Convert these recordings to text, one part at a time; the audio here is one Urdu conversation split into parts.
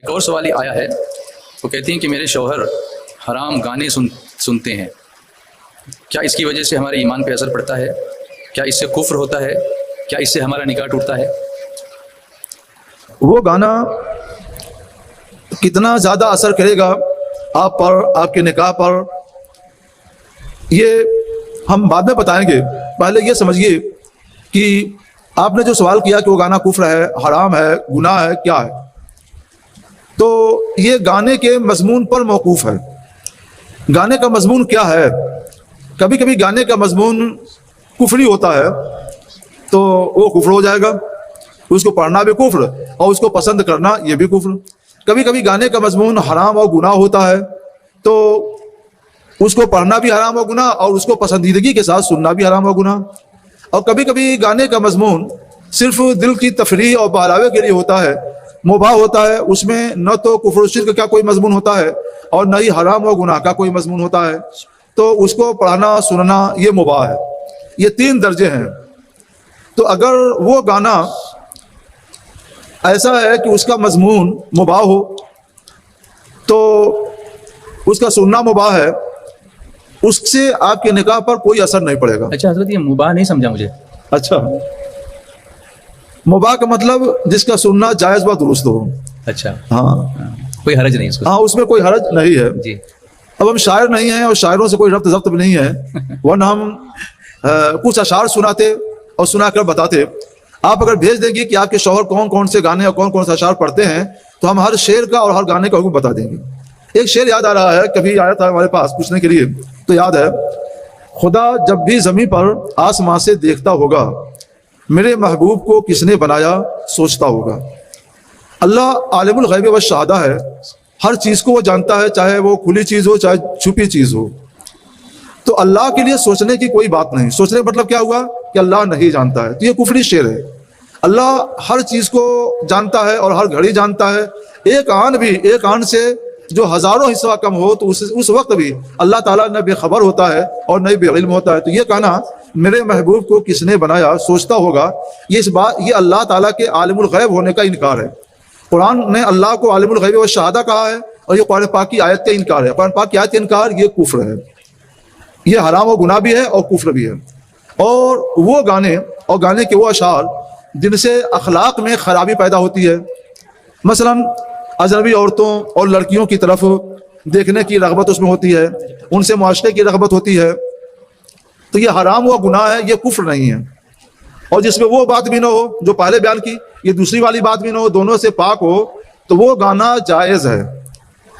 ایک اور سوال آیا ہے، وہ کہتی ہیں کہ میرے شوہر حرام گانے سنتے ہیں، کیا اس کی وجہ سے ہمارے ایمان پہ اثر پڑتا ہے؟ کیا اس سے کفر ہوتا ہے؟ کیا اس سے ہمارا نکاح ٹوٹتا ہے؟ وہ گانا کتنا زیادہ اثر کرے گا آپ پر، آپ کے نکاح پر، یہ ہم بعد میں بتائیں گے۔ پہلے یہ سمجھیے کہ آپ نے جو سوال کیا کہ وہ گانا کفر ہے، حرام ہے، گناہ ہے، کیا ہے، تو یہ گانے کے مضمون پر موقوف ہے۔ گانے کا مضمون کیا ہے؟ کبھی کبھی گانے کا مضمون کفری ہوتا ہے تو وہ کفر ہو جائے گا، اس کو پڑھنا بھی کفر اور اس کو پسند کرنا یہ بھی کفر۔ کبھی کبھی گانے کا مضمون حرام اور گناہ ہوتا ہے تو اس کو پڑھنا بھی حرام و گناہ اور اس کو پسندیدگی کے ساتھ سننا بھی حرام و گناہ۔ اور کبھی کبھی گانے کا مضمون صرف دل کی تفریح اور بہلاوے کے لیے ہوتا ہے، مباح ہوتا ہے، اس میں نہ تو کفر و شرک کا کوئی مضمون ہوتا ہے اور نہ ہی حرام و گناہ کا کوئی مضمون ہوتا ہے، تو اس کو پڑھنا سننا یہ مباح ہے۔ یہ 3 درجے ہیں۔ تو اگر وہ گانا ایسا ہے کہ اس کا مضمون مباح ہو تو اس کا سننا مباح ہے، اس سے آپ کے نکاح پر کوئی اثر نہیں پڑے گا۔ اچھا حضرت، یہ مباح نہیں سمجھا مجھے۔ اچھا، مباح کا مطلب جس کا سننا جائز و درست ہو۔ اچھا، ہاں، کوئی حرج نہیں اس کو۔ ہاں، اس میں کوئی حرج نہیں ہے۔ جی، اب ہم شاعر نہیں ہیں اور شاعروں سے کوئی ربط ضبط بھی نہیں ہے، ورنہ ہم کچھ اشعار سناتے اور سنا کر بتاتے۔ آپ اگر بھیج دیں گے کہ آپ کے شوہر کون کون سے گانے اور کون کون سے اشعار پڑھتے ہیں تو ہم ہر شعر کا اور ہر گانے کا حکم بتا دیں گے۔ ایک شعر یاد آ رہا ہے، کبھی آیا تھا ہمارے پاس پوچھنے کے لیے تو یاد ہے، خدا جب بھی زمین پر آسمان سے دیکھتا ہوگا، میرے محبوب کو کس نے بنایا سوچتا ہوگا۔ اللہ عالم الغیب والشہادہ ہے، ہر چیز کو وہ جانتا ہے، چاہے وہ کھلی چیز ہو چاہے چھپی چیز ہو۔ تو اللہ کے لیے سوچنے کی کوئی بات نہیں۔ سوچنے کا مطلب کیا ہوا کہ اللہ نہیں جانتا ہے، تو یہ کفری شعر ہے۔ اللہ ہر چیز کو جانتا ہے اور ہر گھڑی جانتا ہے۔ ایک آن سے جو ہزاروں حصہ کم ہو تو اس وقت بھی اللہ تعالیٰ نہ بے خبر ہوتا ہے اور نہ بے علم ہوتا ہے۔ تو یہ کہنا میرے محبوب کو کس نے بنایا سوچتا ہوگا، یہ اللہ تعالیٰ کے عالم الغیب ہونے کا انکار ہے۔ قرآن نے اللہ کو عالم الغیب و شہادہ کہا ہے اور یہ قرآن پاک کی آیت کا انکار ہے۔ قرآن پاک کی آیت کا انکار یہ کفر ہے، یہ حرام و گناہ بھی ہے اور کفر بھی ہے۔ اور وہ گانے اور گانے کے وہ اشعار جن سے اخلاق میں خرابی پیدا ہوتی ہے، مثلا اجنبی عورتوں اور لڑکیوں کی طرف دیکھنے کی رغبت اس میں ہوتی ہے، ان سے معاشرے کی رغبت ہوتی ہے، تو یہ حرام و گناہ ہے، یہ کفر نہیں ہے۔ اور جس میں وہ بات بھی نہ ہو جو پہلے بیان کی، یہ دوسری والی بات بھی نہ ہو، دونوں سے پاک ہو، تو وہ گانا جائز ہے۔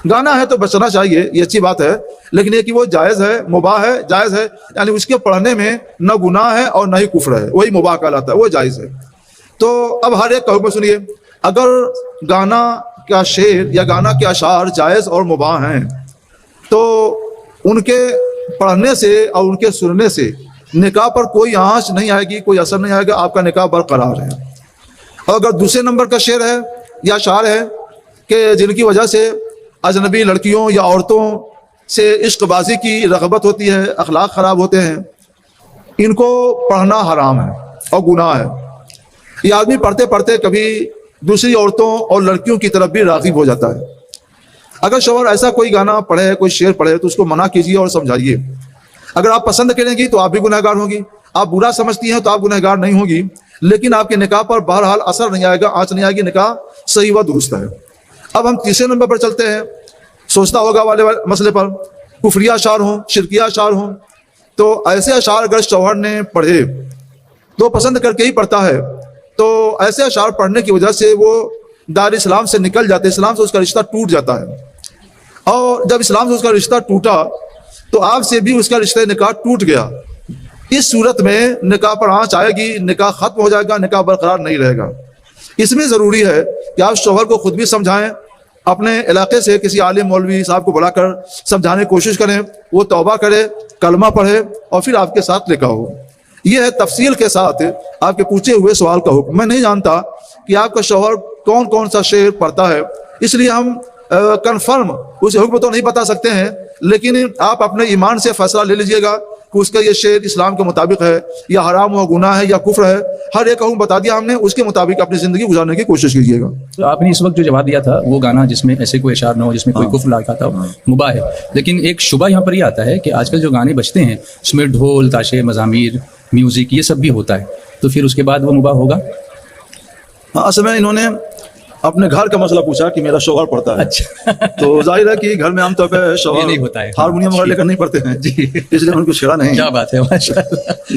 گانا ہے تو بچنا چاہیے، یہ اچھی بات ہے، لیکن یہ کہ وہ جائز ہے، مباح ہے، جائز ہے، یعنی اس کے پڑھنے میں نہ گناہ ہے اور نہ ہی کفر ہے، وہی مباح کہلاتا ہے، وہ جائز ہے۔ تو اب ہر ایک کا حکم سنیے، اگر گانا کا شعر یا گانا کے اشعار جائز اور مباح ہیں تو ان کے پڑھنے سے اور ان کے سننے سے نکاح پر کوئی آنچ نہیں آئے گی، کوئی اثر نہیں آئے گا، آپ کا نکاح برقرار ہے۔ اور اگر دوسرے نمبر کا شعر ہے یا اشعار ہے کہ جن کی وجہ سے اجنبی لڑکیوں یا عورتوں سے عشق بازی کی رغبت ہوتی ہے، اخلاق خراب ہوتے ہیں، ان کو پڑھنا حرام ہے اور گناہ ہے۔ یہ آدمی پڑھتے پڑھتے کبھی دوسری عورتوں اور لڑکیوں کی طرف بھی راغب ہو جاتا ہے۔ اگر شوہر ایسا کوئی گانا پڑھے، کوئی شعر پڑھے تو اس کو منع کیجیے اور سمجھائیے۔ اگر آپ پسند کریں گی تو آپ بھی گنہگار ہوں گی، آپ برا سمجھتی ہیں تو آپ گنہگار نہیں ہوں گی، لیکن آپ کے نکاح پر بہرحال اثر نہیں آئے گا، آنچ نہیں آئے گی، نکاح صحیح و درست ہے۔ اب ہم تیسرے نمبر پر چلتے ہیں، سوچتا ہوگا والے مسئلے پر۔ کفریہ اشعار ہوں، شرکیہ اشعار ہوں، تو ایسے اشعار اگر شوہر نے پڑھے تو پسند کر کے ہی پڑھتا ہے، تو ایسے اشعار پڑھنے کی وجہ سے وہ دار اسلام سے نکل جاتے، اسلام سے اس کا رشتہ ٹوٹ جاتا ہے۔ اور جب اسلام سے اس کا رشتہ ٹوٹا تو آپ سے بھی اس کا رشتہ نکاح ٹوٹ گیا۔ اس صورت میں نکاح پر آنچ آئے گی، نکاح ختم ہو جائے گا، نکاح برقرار نہیں رہے گا۔ اس میں ضروری ہے کہ آپ شوہر کو خود بھی سمجھائیں، اپنے علاقے سے کسی عالم مولوی صاحب کو بلا کر سمجھانے کی کوشش کریں، وہ توبہ کرے، کلمہ پڑھے اور پھر آپ کے ساتھ نکاح ہو۔ یہ ہے تفصیل کے ساتھ آپ کے پوچھے ہوئے سوال کا حکم۔ میں نہیں جانتا کہ آپ کا شوہر کون کون سا شعر پڑھتا ہے، اس لیے ہم کنفرم اسے حکم تو نہیں بتا سکتے ہیں، لیکن آپ اپنے ایمان سے فیصلہ لے لیجئے گا کہ اس کا یہ شعر اسلام کے مطابق ہے یا حرام و گناہ ہے یا کفر ہے، ہر ایک حکم بتا دیا ہم نے، اس کے مطابق اپنی زندگی گزارنے کی کوشش کیجیے گا. تو آپ نے اس وقت جو جواب دیا تھا وہ گانا جس میں ایسے کوئی اشعار نہ ہو، جس میں کوئی کفر لاکھا تھا، مباح ہے. لیکن ایک شبہ یہاں پر یہ آتا ہے کہ آج کل جو گانے بجتے ہیں اس میں ڈھول، تاشے، مزامیر، میوزک یہ سب بھی ہوتا ہے، تو پھر اس کے بعد وہ مباح ہوگا؟ اصل میں انہوں نے اپنے گھر کا مسئلہ پوچھا کہ میرا شوہر پڑھتا ہے. اچھا، تو ظاہر ہے کہ گھر میں عام طور پہ یہ شوہر نہیں ہوتا ہے. ہارمونیم وغیرہ لے کر نہیں پڑھتے ہیں، جی، اس لیے ان کو چھیڑا نہیں. کیا بات ہے، ماشاء اللہ.